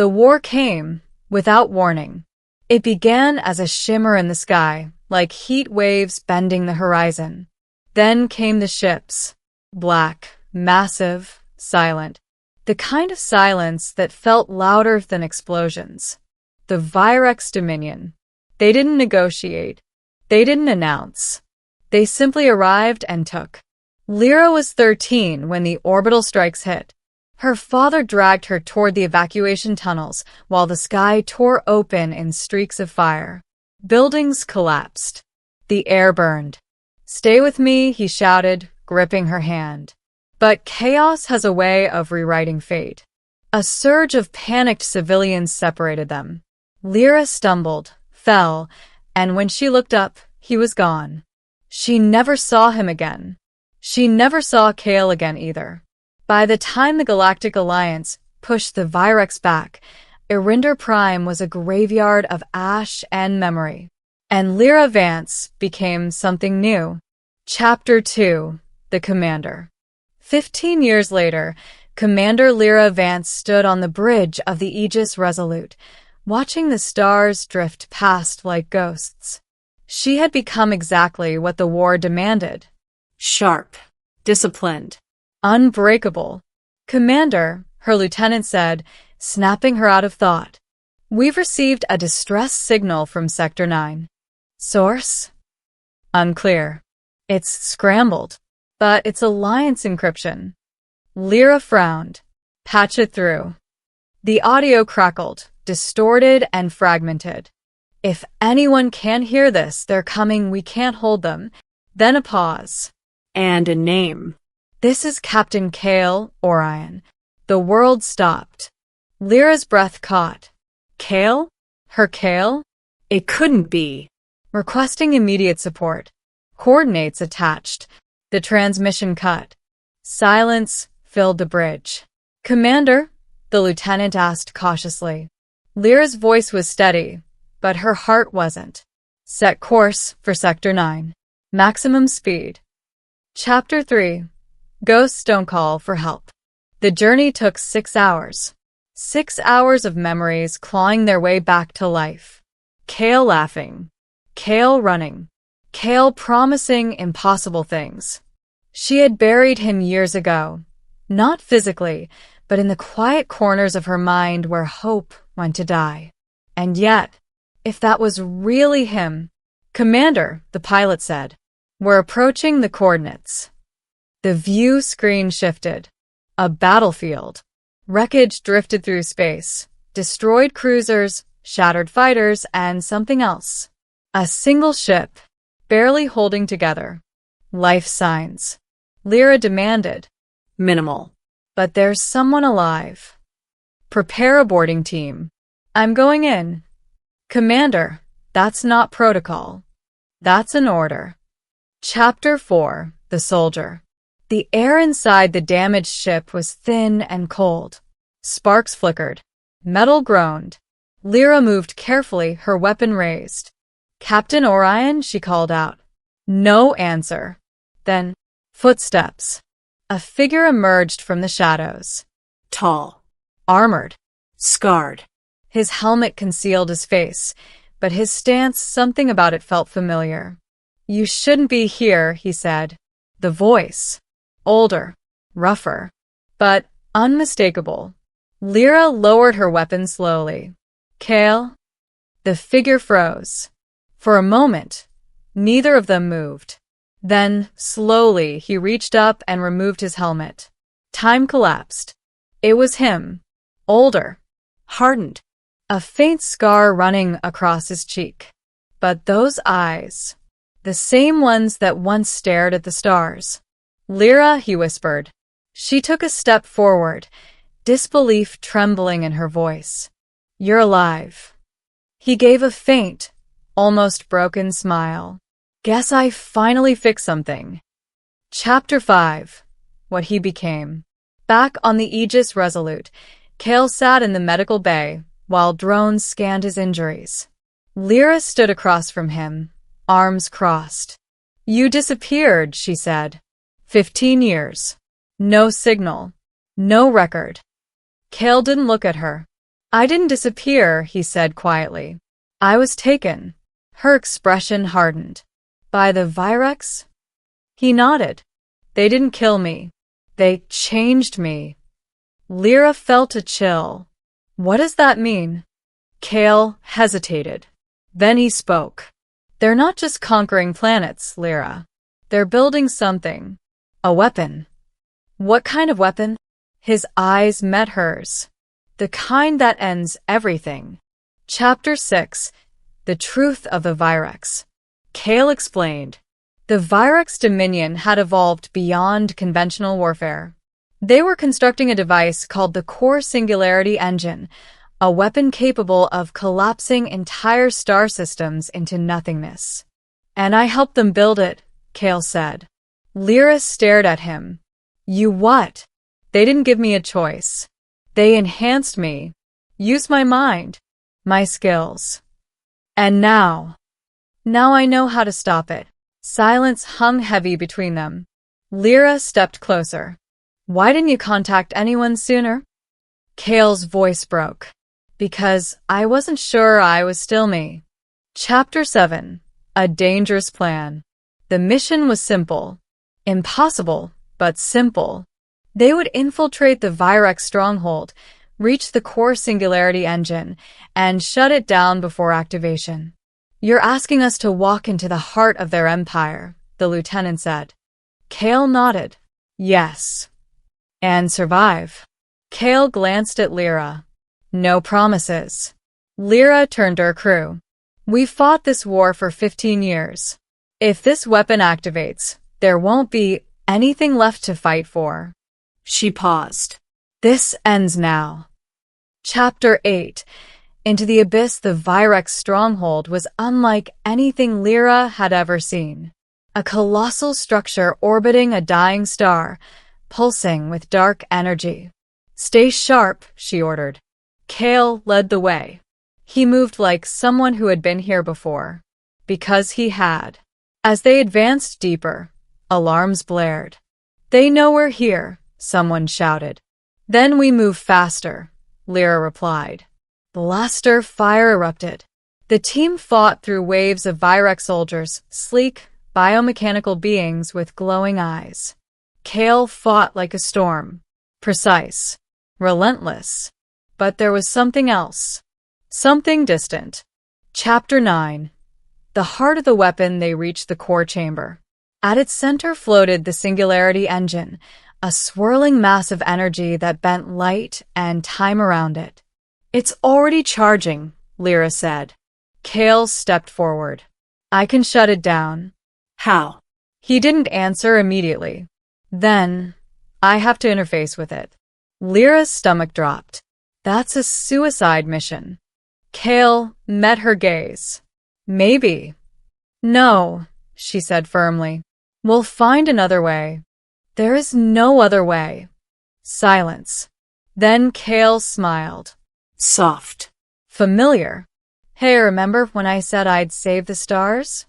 The war came, without warning. It began as a shimmer in the sky, like heat waves bending the horizon. Then came the ships. Black, massive, silent. The kind of silence that felt louder than explosions. The Virex Dominion. They didn't negotiate. They didn't announce. They simply arrived and took. Lyra was 13 when the orbital strikes hit. Her father dragged her toward the evacuation tunnels while the sky tore open in streaks of fire. Buildings collapsed. The air burned. "Stay with me," he shouted, gripping her hand. But chaos has a way of rewriting fate. A surge of panicked civilians separated them. Lyra stumbled, fell, and when she looked up, he was gone. She never saw him again. She never saw Kale again either. By the time the Galactic Alliance pushed the Virex back, Erinder Prime was a graveyard of ash and memory. And Lyra Vance became something new. Chapter 2: The Commander. 15 years later, Commander Lyra Vance stood on the bridge of the Aegis Resolute, watching the stars drift past like ghosts. She had become exactly what the war demanded. Sharp, disciplined, unbreakable. "Commander," her lieutenant said, snapping her out of thought. "We've received a distress signal from Sector 9. Source? Unclear. It's scrambled, but it's Alliance encryption." Lyra frowned. "Patch it through." The audio crackled, distorted and fragmented. "If anyone can hear this, they're coming, we can't hold them." Then a pause. "And a name." "This is Captain Kale Orion." The world stopped. Lyra's breath caught. Kale? Her Kale? It couldn't be. "Requesting immediate support." Coordinates attached. The transmission cut. Silence filled the bridge. "Commander?" the lieutenant asked cautiously. Lyra's voice was steady, but her heart wasn't. "Set course for Sector 9. Maximum speed." Chapter 3: Ghosts Don't Call for Help. The journey took 6 hours. 6 hours of memories clawing their way back to life. Kale laughing. Kale running. Kale promising impossible things. She had buried him years ago. Not physically, but in the quiet corners of her mind where hope went to die. And yet, if that was really him— "Commander," the pilot said, "we're approaching the coordinates." The view screen shifted. A battlefield. Wreckage drifted through space. Destroyed cruisers, shattered fighters, and something else. A single ship, barely holding together. Life signs. Lyra demanded. "Minimal. But there's someone alive." "Prepare a boarding team." "I'm going in." "Commander, that's not protocol. That's an order." Chapter 4: The Soldier. The air inside the damaged ship was thin and cold. Sparks flickered. Metal groaned. Lyra moved carefully, her weapon raised. "Captain Orion," she called out. No answer. Then, footsteps. A figure emerged from the shadows. Tall. Armored. Scarred. His helmet concealed his face, but his stance, something about it felt familiar. "You shouldn't be here," he said. The voice. Older. Rougher. But unmistakable. Lyra lowered her weapon slowly. "Kale?" The figure froze. For a moment, neither of them moved. Then, slowly, he reached up and removed his helmet. Time collapsed. It was him. Older. Hardened. A faint scar running across his cheek. But those eyes, the same ones that once stared at the stars. "Lyra," he whispered. She took a step forward, disbelief trembling in her voice. "You're alive." He gave a faint, almost broken smile. "Guess I finally fixed something." Chapter 5: What He Became. Back on the Aegis Resolute, Kale sat in the medical bay while drones scanned his injuries. Lyra stood across from him, arms crossed. "You disappeared," she said. 15 years. No signal. No record. Kale didn't look at her. I didn't disappear, he said quietly. I was taken. Her expression hardened. By the Virex? He nodded. They didn't kill me. They changed me. Lyra felt a chill. What does that mean? Cale hesitated. Then he spoke. They're not just conquering planets, Lyra. They're building something. A weapon. What kind of weapon? His eyes met hers. The kind that ends everything. Chapter 6. The Truth of the Virex. Cale explained. The Virex Dominion had evolved beyond conventional warfare. They were constructing a device called the Core Singularity Engine, a weapon capable of collapsing entire star systems into nothingness. And I helped them build it, Cale said. Lyra stared at him. You what? They didn't give me a choice. They enhanced me. Used my mind. My skills. And now I know how to stop it. Silence hung heavy between them. Lyra stepped closer. Why didn't you contact anyone sooner? Cale's voice broke. Because I wasn't sure I was still me. Chapter 7. A Dangerous Plan. The mission was simple. Impossible, but simple. They would infiltrate the Virex stronghold, reach the Core Singularity Engine, and shut it down before activation. You're asking us to walk into the heart of their empire, the lieutenant said. Cale nodded. Yes. And survive. Cale glanced at Lyra. No promises. Lyra turned to her crew. We've fought this war for 15 years. If this weapon activates, there won't be anything left to fight for. She paused. This ends now. Chapter 8. Into the abyss, the Virex stronghold was unlike anything Lyra had ever seen. A colossal structure orbiting a dying star, pulsing with dark energy. Stay sharp, she ordered. Cale led the way. He moved like someone who had been here before. Because he had. As they advanced deeper, alarms blared. They know we're here, someone shouted. Then we move faster, Lyra replied. Blaster fire erupted. The team fought through waves of Virex soldiers, sleek, biomechanical beings with glowing eyes. Cale fought like a storm. Precise. Relentless. But there was something else. Something distant. Chapter 9. The heart of the weapon. They reached the core chamber. At its center floated the Singularity Engine, a swirling mass of energy that bent light and time around it. It's already charging, Lyra said. Cale stepped forward. I can shut it down. How? He didn't answer immediately. Then, I have to interface with it. Lyra's stomach dropped. That's a suicide mission. Cale met her gaze. Maybe. No, she said firmly. We'll find another way. There is no other way. Silence. Then Cale smiled. Soft. Familiar. Hey, remember when I said I'd save the stars?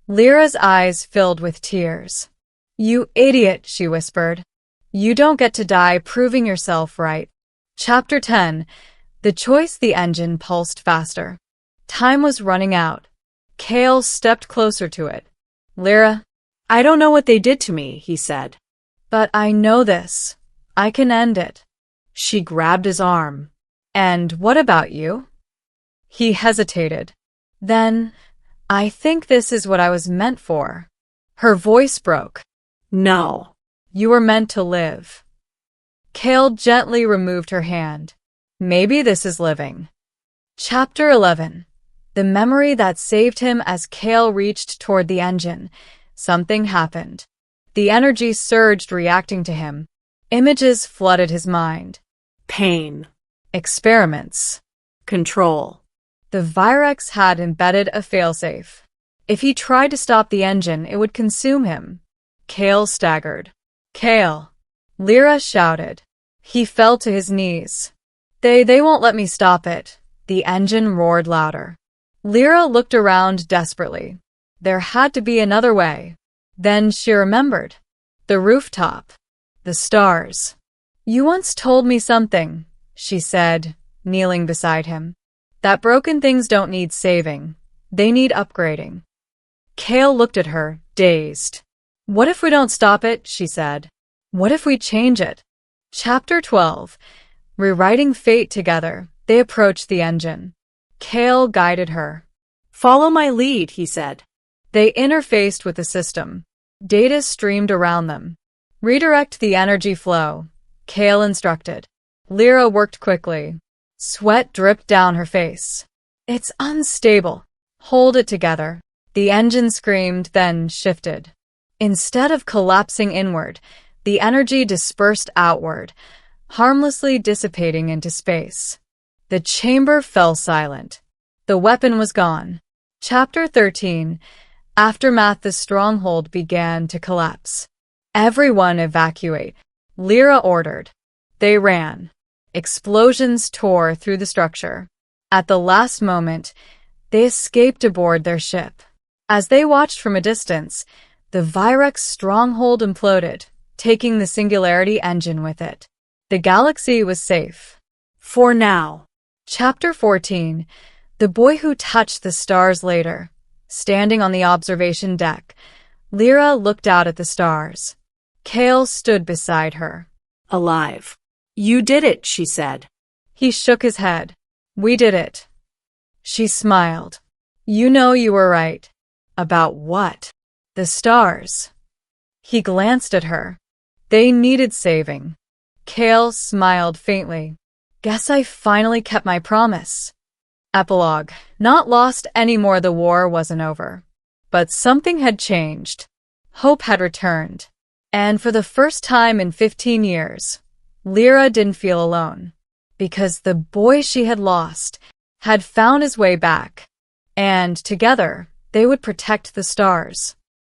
Lyra's eyes filled with tears. You idiot, she whispered. You don't get to die proving yourself right. Chapter 10. The choice. The engine pulsed faster. Time was running out. Cale stepped closer to it. Lyra, I don't know what they did to me, he said. But I know this. I can end it. She grabbed his arm. And what about you? He hesitated. Then, I think this is what I was meant for. Her voice broke. No. You were meant to live. Cale gently removed her hand. Maybe this is living. Chapter 11. The memory that saved him. As Cale reached toward the engine, something happened. The energy surged, reacting to him. Images flooded his mind. Pain. Experiments. Control. The Virex had embedded a failsafe. If he tried to stop the engine, it would consume him. Cale staggered. Cale. Lyra shouted. He fell to his knees. They won't let me stop it. The engine roared louder. Lyra looked around desperately. There had to be another way. Then she remembered. The rooftop. The stars. You once told me something, she said, kneeling beside him. That broken things don't need saving. They need upgrading. Kale looked at her, dazed. What if we don't stop it? She said. What if we change it? Chapter 12. Rewriting fate together, they approached the engine. Kale guided her. Follow my lead, he said. They interfaced with the system. Data streamed around them. Redirect the energy flow, Kale instructed. Lyra worked quickly. Sweat dripped down her face. It's unstable. Hold it together. The engine screamed, then shifted. Instead of collapsing inward, the energy dispersed outward, harmlessly dissipating into space. The chamber fell silent. The weapon was gone. Chapter 13. Aftermath. The stronghold began to collapse. Everyone evacuate, Lyra ordered. They ran. Explosions tore through the structure. At the last moment, they escaped aboard their ship. As they watched from a distance, the Virex stronghold imploded, taking the Singularity engine with it. The galaxy was safe. For now. Chapter 14. The boy who touched the stars later. Standing on the observation deck, Lyra looked out at the stars. Kale stood beside her. Alive. You did it, she said. He shook his head. We did it. She smiled. You know you were right. About what? The stars. He glanced at her. They needed saving. Kale smiled faintly. Guess I finally kept my promise. Epilogue. Not lost anymore. The war wasn't over. But something had changed. Hope had returned. And for the first time in 15 years, Lyra didn't feel alone. Because the boy she had lost had found his way back. And together, they would protect the stars.